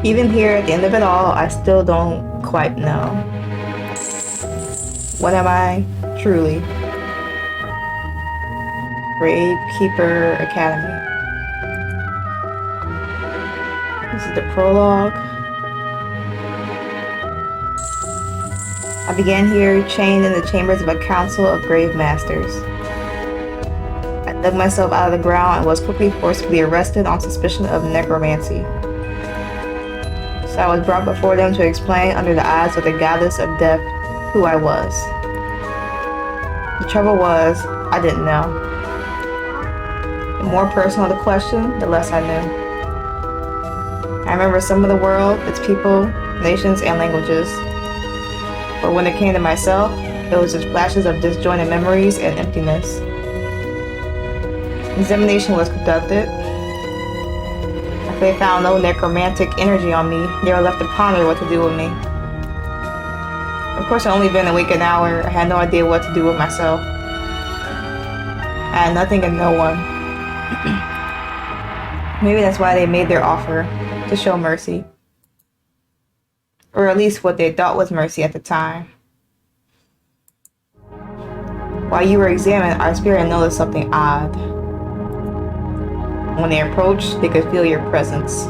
Even here, at the end of it all, I still don't quite know. What am I, truly? GraveKeeper Academy. This is the prologue. I began here, chained in the chambers of a council of grave masters. I dug myself out of the ground and was quickly forcibly arrested on suspicion of necromancy. So I was brought before them to explain under the eyes of the goddess of death who I was. The trouble was, I didn't know. The more personal the question, the less I knew. I remember some of the world, its people, nations, and languages. But when it came to myself, it was just flashes of disjointed memories and emptiness. Examination was conducted. If they found no necromantic energy on me, they were left to ponder what to do with me. Of course, I'd only been awake an hour. I had no idea what to do with myself. I had nothing and no one. Maybe that's why they made their offer, to show mercy. Or at least what they thought was mercy at the time. While you were examined, our spirit noticed something odd. When they approached, they could feel your presence.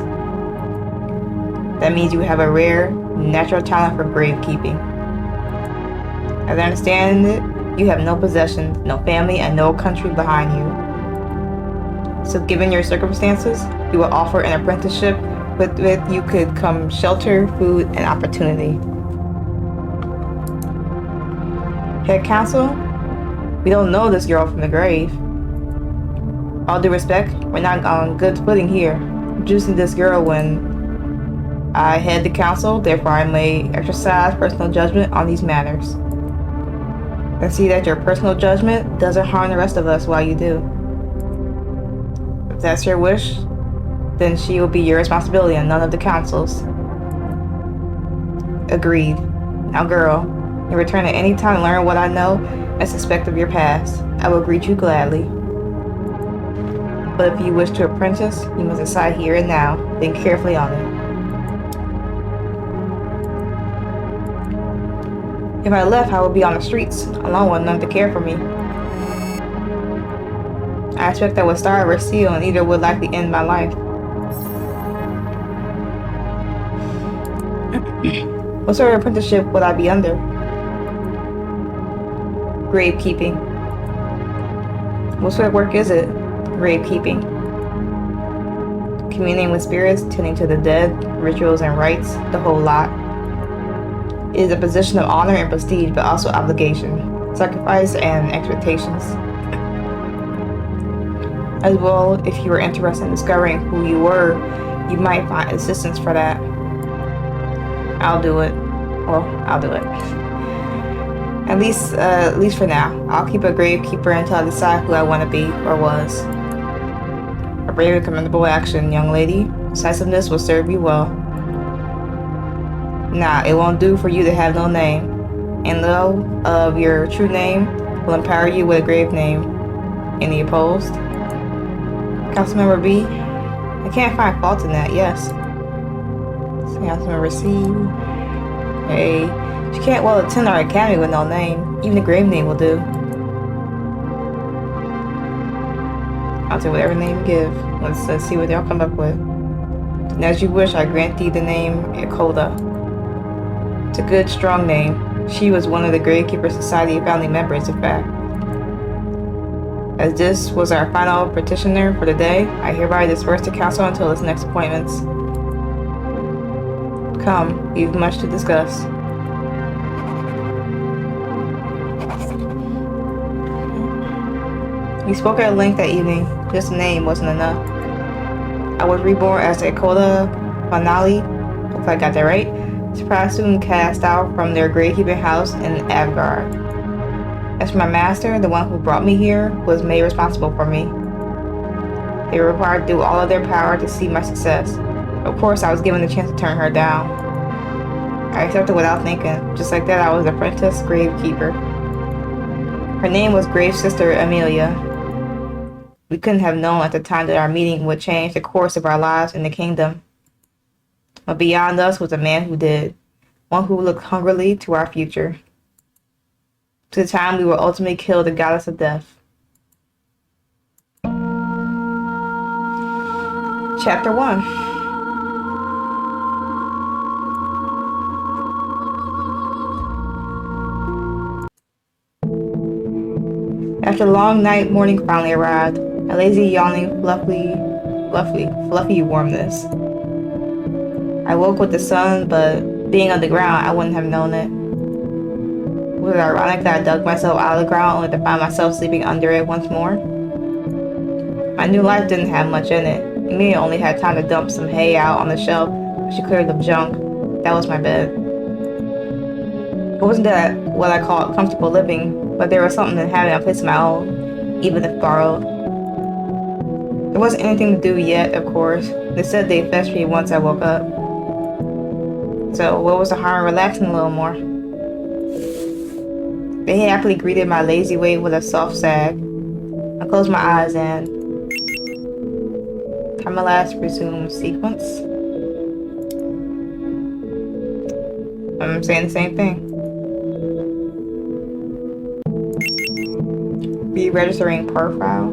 That means you have a rare, natural talent for gravekeeping. As I understand it, you have no possessions, no family, and no country behind you. So given your circumstances, you will offer an apprenticeship with you could come shelter, food, and opportunity. Head counsel, we don't know this girl from the grave. All due respect, we're not on good footing here. Juicing this girl when I head the council, therefore I may exercise personal judgment on these matters. And see that your personal judgment doesn't harm the rest of us while you do. If that's your wish, then she will be your responsibility and none of the council's. Agreed. Now girl, you return at any time to learn what I know and suspect of your past. I will greet you gladly. But if you wish to apprentice, you must decide here and now. Think carefully on it. If I left, I would be on the streets, alone with none to care for me. I expect I would starve or steal, and either would likely end my life. What sort of apprenticeship would I be under? Gravekeeping. What sort of work is it? Gravekeeping. Communing with spirits, tending to the dead, rituals and rites, the whole lot. It is a position of honor and prestige, but also obligation, sacrifice, and expectations. As well, if you were interested in discovering who you were, you might find assistance for that. I'll do it. Well, I'll do it. At least for now. I'll keep a gravekeeper until I decide who I want to be or was. A brave and commendable action, young lady. Decisiveness will serve you well. Nah, it won't do for you to have no name. In lieu of your true name, will empower you with a grave name. Any opposed? Councilmember B? I can't find fault in that, yes. Councilmember C? Hey, she can't well attend our academy with no name. Even a grave name will do. I'll take whatever name you give. Let's see what they'll come up with. And as you wish, I grant thee the name Ikoda. It's a good, strong name. She was one of the Gravekeeper Society founding members, in fact. As this was our final petitioner for the day, I hereby disperse the council until its next appointments. Come, we've much to discuss. We spoke at length that evening. Just a name wasn't enough. I was reborn as Ikoda Fanali. Hope I got that right. Surprise student cast out from their gravekeeping house in Avgard. As for my master, the one who brought me here, was made responsible for me. They were required to do all of their power to see my success. Of course, I was given the chance to turn her down. I accepted without thinking. Just like that, I was apprentice gravekeeper. Her name was Grave Sister Amelia. We couldn't have known at the time that our meeting would change the course of our lives in the kingdom. But beyond us was a man who did, one who looked hungrily to our future, to the time we will ultimately kill the goddess of death. Chapter 1. After the long night, morning finally arrived. A lazy, yawning, fluffy warmness. I woke with the sun, but being on the ground, I wouldn't have known it. Was it ironic that I dug myself out of the ground only to find myself sleeping under it once more? My new life didn't have much in it. Emilia only had time to dump some hay out on the shelf, but she cleared up junk. That was my bed. It wasn't that what I call comfortable living, but there was something in having a place of my own, even if borrowed. There wasn't anything to do yet, of course. They said they'd fetch me once I woke up. So what was the harm in relaxing a little more? They happily greeted my lazy weight with a soft sag. I closed my eyes and time elapsed, resume sequence. I'm saying the same thing. Re-registering profile.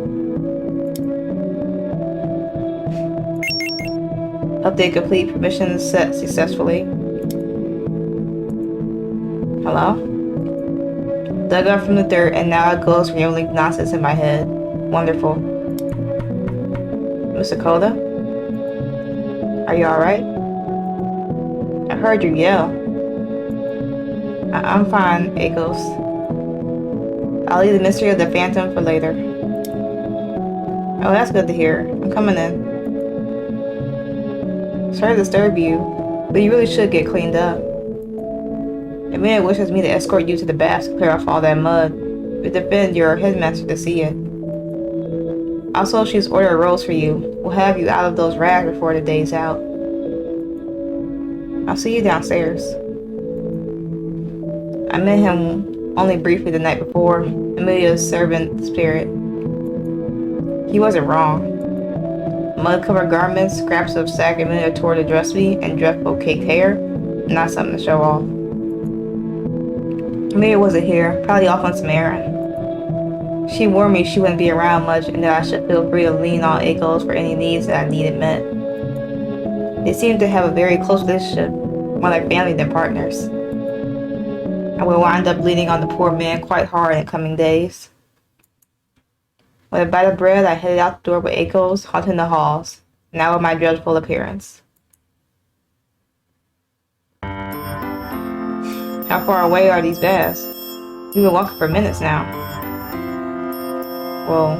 Update complete. Permissions set successfully. Hello? Dug up from the dirt and now it goes rambling nonsense in my head. Wonderful. Miss Dakota? Are you alright? I heard you yell. I'm fine, Akos. I'll leave the mystery of the phantom for later. Oh, that's good to hear. I'm coming in. Sorry to disturb you, but you really should get cleaned up. Amelia wishes me to escort you to the baths to clear off all that mud, but defend your headmaster to see it. Also, she's ordered rolls for you. We'll have you out of those rags before the day's out. I'll see you downstairs. I met him only briefly the night before, Amelia's servant spirit. He wasn't wrong. Mud-covered garments, scraps of sack Amelia tore to dress me, and dreadful caked hair, not something to show off. Amelia wasn't here, probably off on some errand. She warned me she wouldn't be around much and that I should feel free to lean on Akos for any needs that I needed met. They seemed to have a very close relationship, more like family than partners. I would wind up leaning on the poor man quite hard in coming days. With a bite of bread, I headed out the door with Akos, haunting the halls, now with my dreadful appearance. How far away are these baths? We've been walking for minutes now. Well,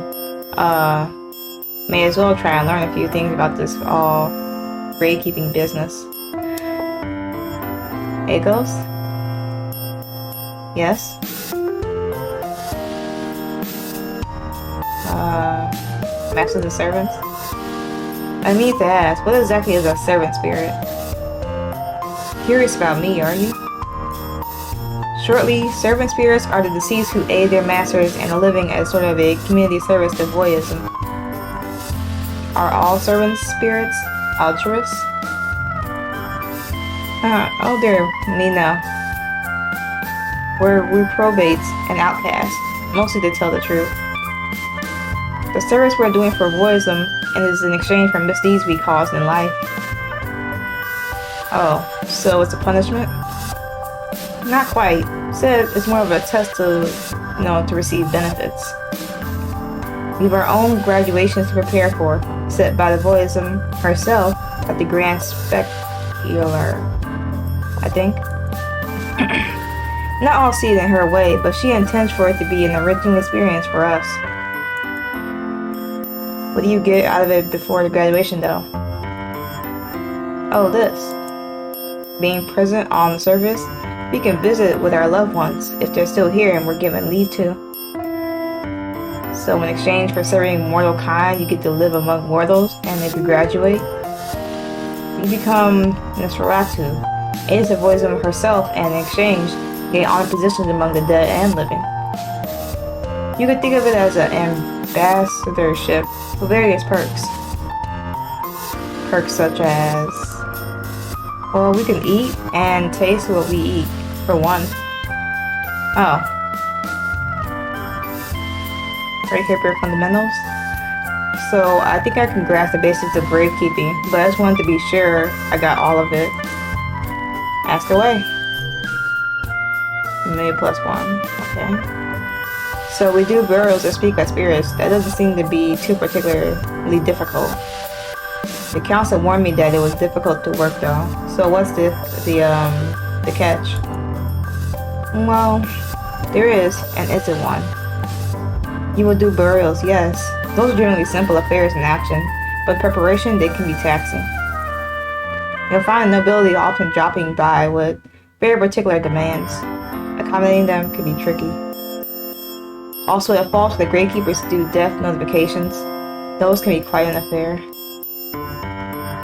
may as well try and learn a few things about this all gravekeeping business. Akos? Yes? Master of the servants? I need to ask, what exactly is a servant spirit? Curious about me, are you? Shortly, servant spirits are the deceased who aid their masters in a living as sort of a community service to voyeurism. Are all servant spirits altruists? Oh dear me, no. We're reprobates and outcasts, mostly to tell the truth. The service we're doing for voyeurism and is in exchange for misdeeds we caused in life. Oh, so it's a punishment? Not quite. Said it's more of a test to, to receive benefits. We have our own graduations to prepare for, set by the voyeurism herself at the Grand Specular, I think. Not all see it in her way, but she intends for it to be an enriching experience for us. What do you get out of it before the graduation, though? Oh, this. Being present on the service, we can visit with our loved ones if they're still here and we're given leave to. So in exchange for serving mortal kind, you get to live among mortals, and if you graduate, you become Nosferatu, aids of voyeurism herself, and in exchange, gain honor positions among the dead and living. You could think of it as an ambassadorship with various perks. Perks such as, well, we can eat and taste what we eat, for one. Oh. GraveKeeper fundamentals. So I think I can grasp the basics of gravekeeping, but I just wanted to be sure I got all of it. Ask away. Maybe +1. Okay. So we do burials that speak like spirits. That doesn't seem to be too particularly difficult. The council warned me that it was difficult to work though. So what's the catch? Well, there is and isn't one. You will do burials, yes. Those are generally simple affairs in action, but in preparation they can be taxing. You'll find nobility often dropping by with very particular demands. Accommodating them can be tricky. Also, it falls for the gravekeepers to do death notifications. Those can be quite an affair.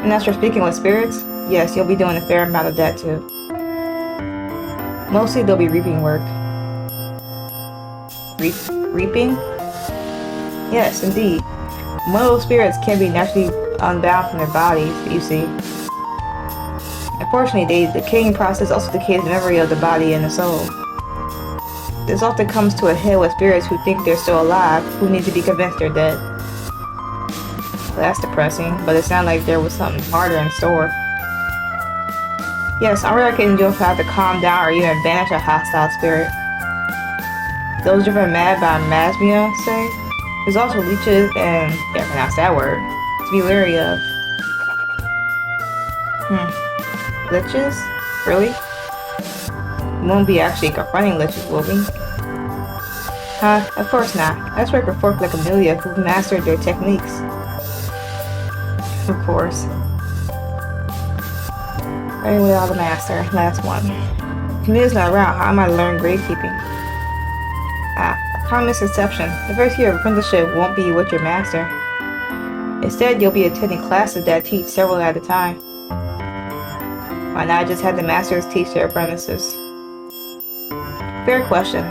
And as for speaking with spirits, yes, you'll be doing a fair amount of that too. Mostly they'll be reaping work. Reaping? Yes, indeed. One of those spirits can be naturally unbound from their bodies, you see. Unfortunately, the decaying process also decays the memory of the body and the soul. This often comes to a head with spirits who think they're still alive, who need to be convinced they're dead. Well, that's depressing, but it sounded like there was something harder in store. Yes, on rare occasions you'll have to calm down or even banish a hostile spirit. Those driven mad by masmia, say. There's also leeches and, can't pronounce that word, to be wary of. Liches? Really? We won't be actually confronting liches, will we? Of course not. That's right for folk like Amelia who've mastered their techniques. Of course. Anyway, all the master. Last one. Camille's not around. How am I to learn gravekeeping? A common misconception. The first year of apprenticeship won't be with your master. Instead, you'll be attending classes that teach several at a time. Why not just have the masters teach their apprentices? Fair question.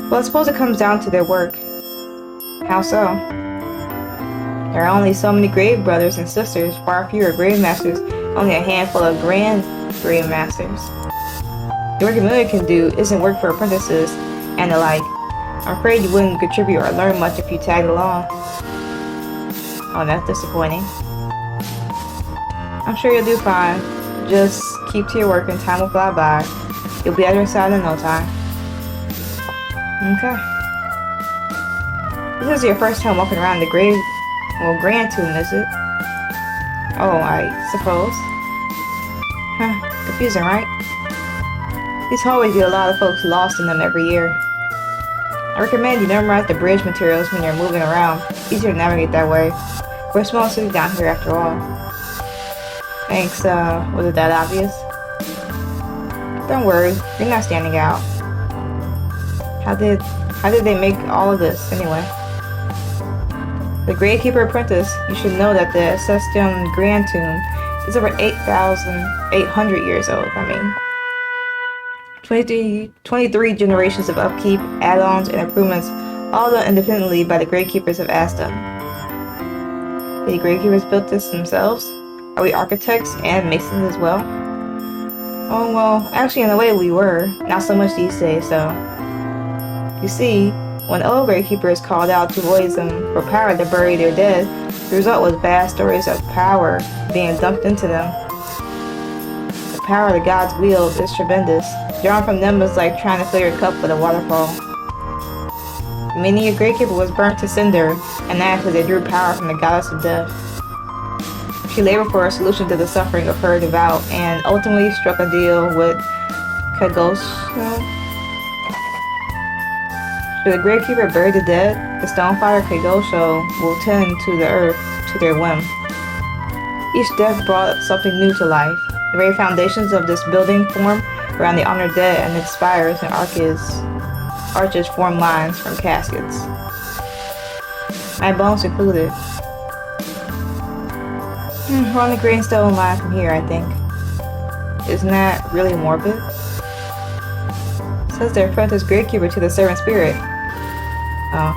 Well, I suppose it comes down to their work. How so? There are only so many grave brothers and sisters, far fewer grave masters, only a handful of grand grave masters. The work Amelia can do isn't work for apprentices and the like. I'm afraid you wouldn't contribute or learn much if you tagged along. Oh, that's disappointing. I'm sure you'll do fine. Just keep to your work and time will fly by. You'll be at your side in no time. Okay. This is your first time walking around the grand tomb, is it? Oh, I suppose. Confusing, right? These hallways get a lot of folks lost in them every year. I recommend you memorize the bridge materials when you're moving around. Easier to navigate that way. We're a small city down here after all. Thanks, was it that obvious? Don't worry, you're not standing out. How did they make all of this, anyway? The Gravekeeper Apprentice, you should know that the Cestium Grand Tomb is over 8,800 years old, 23 generations of upkeep, add-ons, and improvements, all done independently by the Gravekeepers of Asta. The Gravekeepers built this themselves? Are we architects and masons as well? Oh, well, actually in a way we were, not so much these days, though. You see, when old Gravekeepers called out to Voism for power to bury their dead, the result was vast stories of power being dumped into them. The power the gods wield is tremendous. Drawing from them was like trying to fill your cup with a waterfall. Many a Gravekeeper was burnt to cinder, and that because they drew power from the goddess of death. She labored for a solution to the suffering of her devout, and ultimately struck a deal with Kagosho. Should the Gravekeeper bury the dead, the Stonefire Kagosho will tend to the earth to their whim. Each death brought something new to life. The very foundations of this building form around the honored dead, and its spires and arches form lines from caskets. My bones included. We're on the gravestone line from here, I think. Isn't that really morbid? Says their apprentice Gravekeeper to the servant spirit. Oh.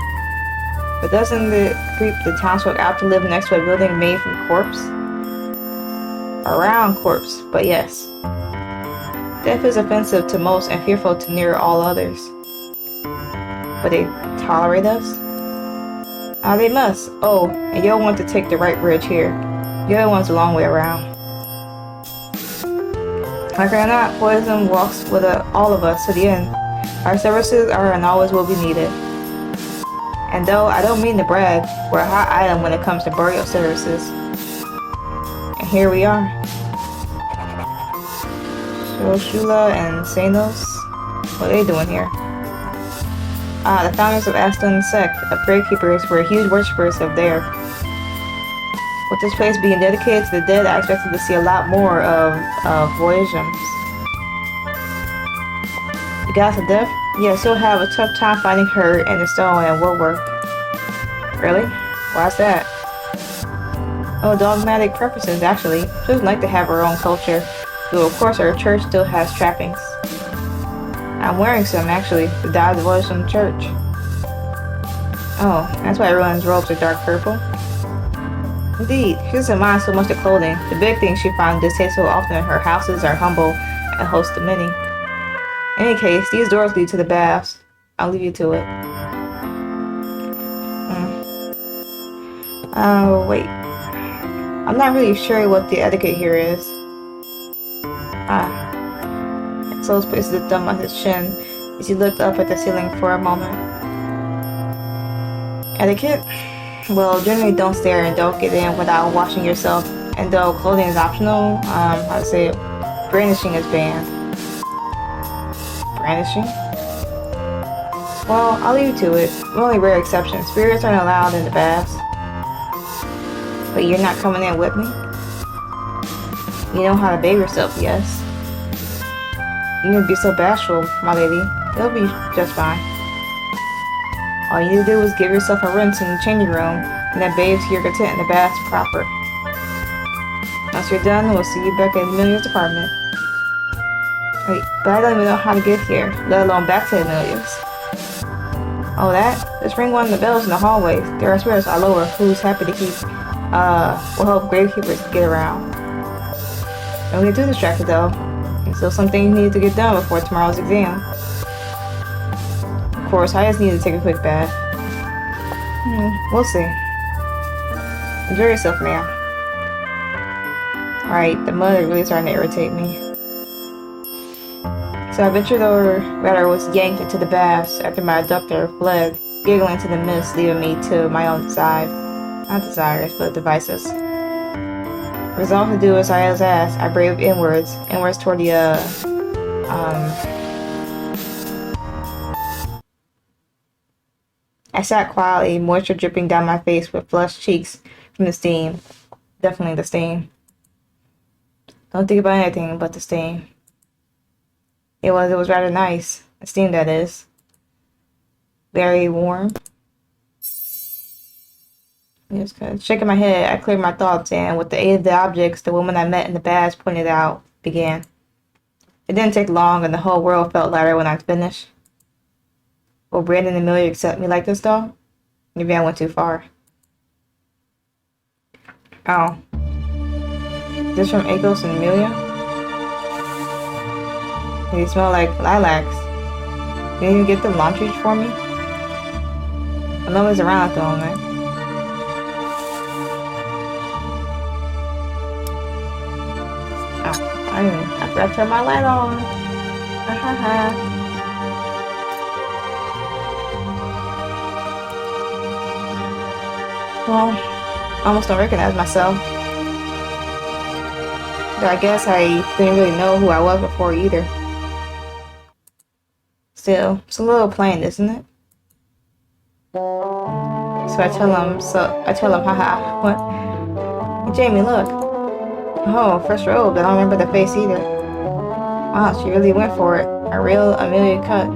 But doesn't it creep the townsfolk out to live next to a building made from corpse? Around corpse, but yes. Death is offensive to most and fearful to near all others. But they tolerate us? Ah, they must. Oh, and you'll want to take the right bridge here. The other one's a long way around. Like it or not, poison walks with all of us to the end. Our services are and always will be needed. And though I don't mean to brag, we're a hot item when it comes to burial services. And here we are. Shoshula and Sanos? What are they doing here? Ah, the founders of Aston sect of GraveKeepers were huge worshippers of there. With this place being dedicated to the dead, I expected to see a lot more of Voyagems. The goddess of death? Yes, you'll have a tough time finding her in the stone and woodwork. Really? Why's that? Oh, dogmatic purposes, actually. She would like to have her own culture, though of course our church still has trappings. I'm wearing some, actually. The Dodge Voyagem Church. Oh, that's why everyone's robes are dark purple. Indeed, she doesn't mind so much the clothing. The big things she finds distasteful often in her houses are humble and host to many. In any case, these doors lead to the baths. I'll leave you to it. Oh, wait. I'm not really sure what the etiquette here is. Souls places the thumb on his chin as he looked up at the ceiling for a moment. Etiquette? Well, generally don't stare and don't get in without washing yourself. And though clothing is optional, I'd say brandishing is banned. Brandishing? Well, I'll leave you to it. With only rare exceptions. Spirits aren't allowed in the baths. But you're not coming in with me? You know how to bathe yourself, yes? You need to be so bashful, my lady. You'll be just fine. All you need to do is give yourself a rinse in the changing room, and then bathe to your content in the bath proper. Once you're done, we'll see you back at Amelia's apartment. Wait, but I don't even know how to get here, let alone back to Amelia's. Oh, that? Just ring one of the bells in the hallway. There are spirits all over who's happy to keep, will help gravekeepers get around. Don't get too distracted though. There's still some things you need to get done before tomorrow's exam. Of course, I just need to take a quick bath. We'll see. Enjoy yourself, ma'am. Alright, the mud is really starting to irritate me. So I ventured over, rather was yanked into the baths after my abductor fled, giggling to the mist, leaving me to my own side. Not desires, but devices. Resolved to do as I was asked, I braved inwards toward the, I sat quietly, moisture dripping down my face with flushed cheeks from the steam. Definitely the steam. Don't think about anything but the steam. It was rather nice. The steam, that is. Very warm. Just kind of shaking my head, I cleared my thoughts, and with the aid of the objects the woman I met in the baths pointed out, began. It didn't take long, and the whole world felt lighter when I finished. Will Brandon and Amelia accept me like this, though? Maybe I went too far. Oh. Is this from Agos and Amelia? They smell like lilacs. Didn't you get the laundry for me? I know it's around at the moment. I forgot to turn my light on. Ha ha ha. Well, I almost don't recognize myself. But I guess I didn't really know who I was before either. Still, it's a little plain, isn't it? So I tell him, haha, what? Hey, Jamie, look. Oh, fresh robe. I don't remember the face either. Wow, she really went for it. A real Amelia cut.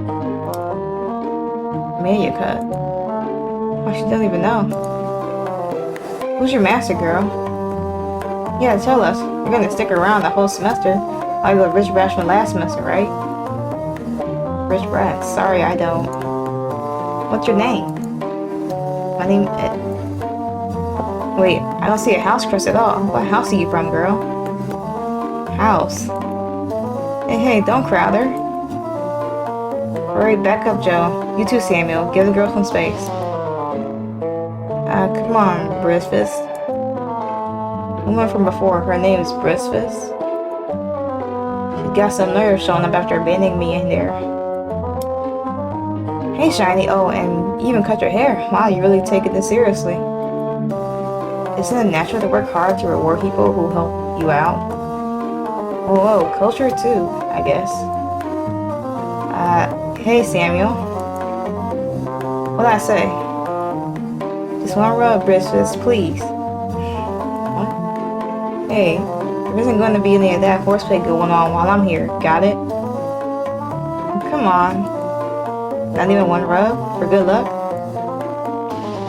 Amelia cut? Oh, she doesn't even know. Who's your master, girl? Yeah, tell us. You're gonna stick around the whole semester. Like the rich brat from last semester, right? Rich brat. Sorry, I don't. What's your name? My name. Wait, I don't see a house crest at all. What house are you from, girl? House. Hey, don't crowd her. Hurry, back up, Joe. You too, Samuel. Give the girl some space. Come on, Brisfist. Woman from before. Her name is Brisfist. She got some nerve showing up after abandoning me in there. Hey, Shiny. Oh, and you even cut your hair. Wow, you really taking this seriously. Isn't it natural to work hard to reward people who help you out? Whoa, culture too, I guess. Hey, Samuel. What'd I say? Just one rub, Brisfist, please. What? Hey, there isn't going to be any of that horseplay going on while I'm here. Got it? Come on. Not even one rub? For good luck?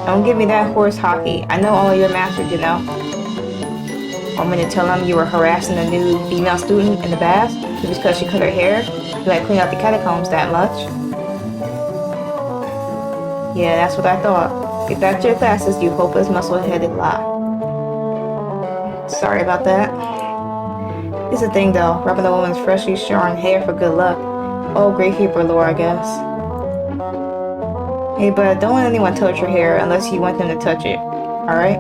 Don't give me that horse hockey. I know all of your masters, you know. Want me to tell them you were harassing a new female student in the bath just because she cut her hair? You like clean out the catacombs that much? Yeah, that's what I thought. Get back to your classes, you hopeless muscle-headed lot. Sorry about that. Here's the thing though, rubbing a woman's freshly shorn hair for good luck. Oh, GraveKeeper lore, I guess. Hey, but don't let anyone touch your hair unless you want them to touch it. Alright?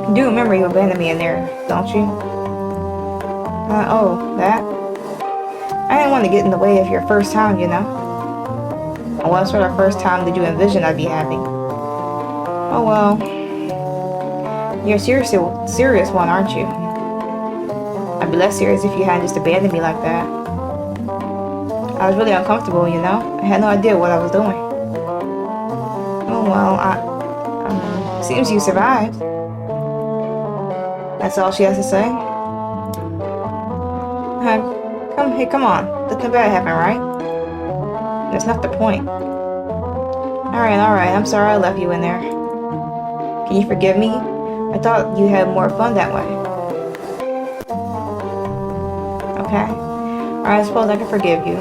You do remember you abandoned me in there, don't you? Oh, that? I didn't want to get in the way of your first time, you know? And what sort of first time did you envision I'd be having? Oh well. You're a serious one, aren't you? I'd be less serious if you hadn't just abandoned me like that. I was really uncomfortable, you know? I had no idea what I was doing. Oh well, seems you survived. That's all she has to say? Come on. Nothing bad happened, right? That's not the point. Alright, I'm sorry I left you in there. Can you forgive me? I thought you had more fun that way. Okay. Alright, I suppose I can forgive you.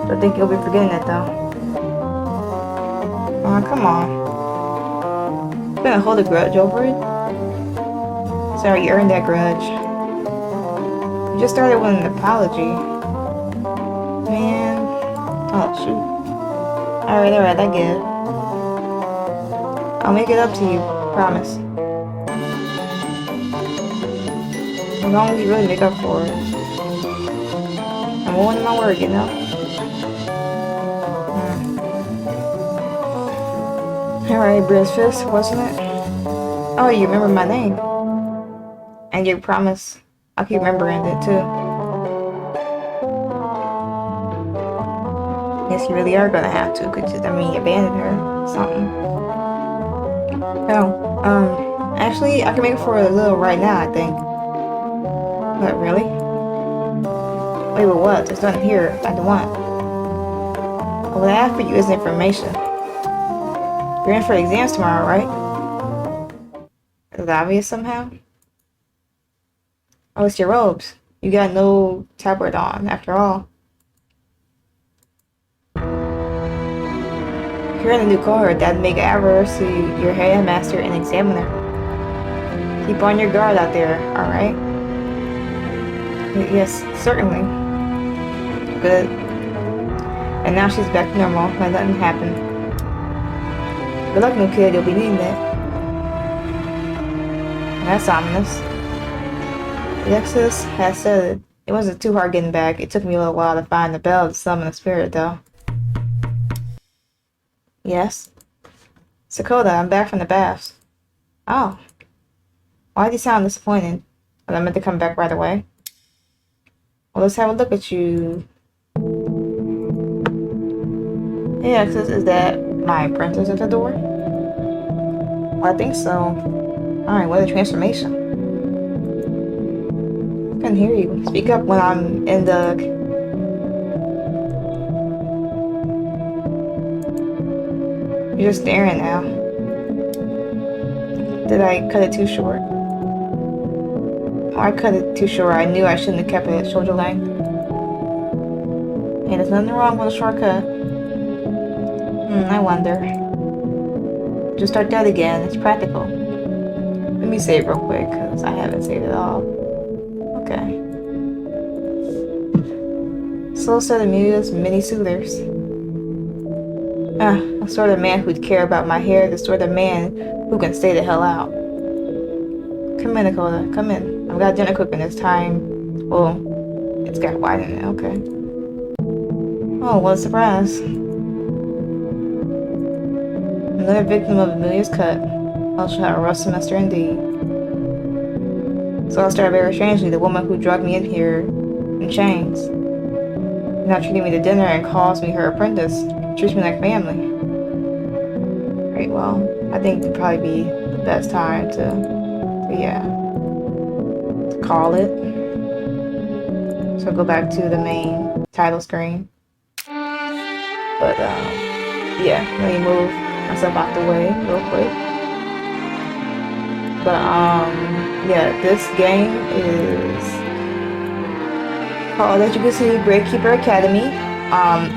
Don't think you'll be forgetting it though. Come on. You gonna hold a grudge over it? Sorry, you earned that grudge. You just started with an apology. Man. Oh, shoot. Alright, I get it. I'll make it up to you. Promise. As long as you really make up for it. I'm more than my word, you know? Alright, Brisfist, wasn't it? Oh, you remember my name. And your promise. I'll keep remembering it too. Guess you really are gonna have to, cause abandon her or something. Oh, actually, I can make it for a little right now, I think. What, really? Wait, but what? There's nothing here I don't want. What I have for you is information. You're in for exams tomorrow, right? Is it obvious somehow? Oh, it's your robes. You got no tabard on, after all. You're in a new cohort that'd make adverse to your headmaster and examiner. Keep on your guard out there, alright? Yes, certainly. Good. And now she's back to normal, like nothing happened. Good luck, new kid, you'll be needing it. That's ominous. Alexis has said it wasn't too hard getting back. It took me a little while to find the bell to summon the spirit, though. Yes? Sakota, I'm back from the baths. Oh. Why'd you sound disappointed? Was I meant to come back right away? Well, let's have a look at you. Hey, Alexis, is that my apprentice at the door? Well, I think so. Alright, what a transformation. I couldn't hear you. Speak up when I'm in the... You're just staring now. Did I cut it too short? Oh, I cut it too short. I knew I shouldn't have kept it at shoulder length. Hey, there's nothing wrong with a shortcut. I wonder. Just start that again. It's practical. Let me save real quick because I haven't saved it all. Okay. Slow set of Amelia's mini soothers. The sort of man who'd care about my hair, the sort of man who can stay the hell out. Come in, Dakota. Come in. I've got dinner cooking this time. Well, it's got white in it. Okay. Oh, what a surprise. Another victim of Amelia's cut. I shall have a rough semester indeed. So I started very strangely, the woman who drugged me in here in chains. Now treating me to dinner and calls me her apprentice. Treats me like family. Great, well, I think it'd probably be the best time to call it. So go back to the main title screen. But yeah, let me move myself out the way real quick. But yeah, this game is called, as you can see, GraveKeeper Academy.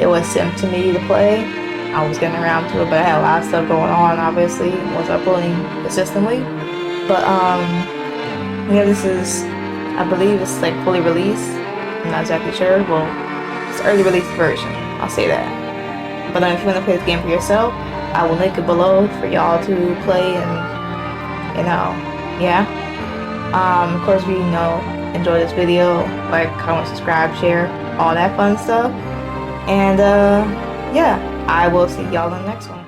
It was sent to me to play. I was getting around to it, but I had a lot of stuff going on, obviously, was uploading consistently. But yeah, this is, I believe it's like fully released. I'm not exactly sure. Well, it's an early release version, I'll say that. But if you want to play this game for yourself, I will link it below for y'all to play and, you know, yeah. Of course, we enjoy this video, like, comment, subscribe, share, all that fun stuff. And yeah, I will see y'all in the next one.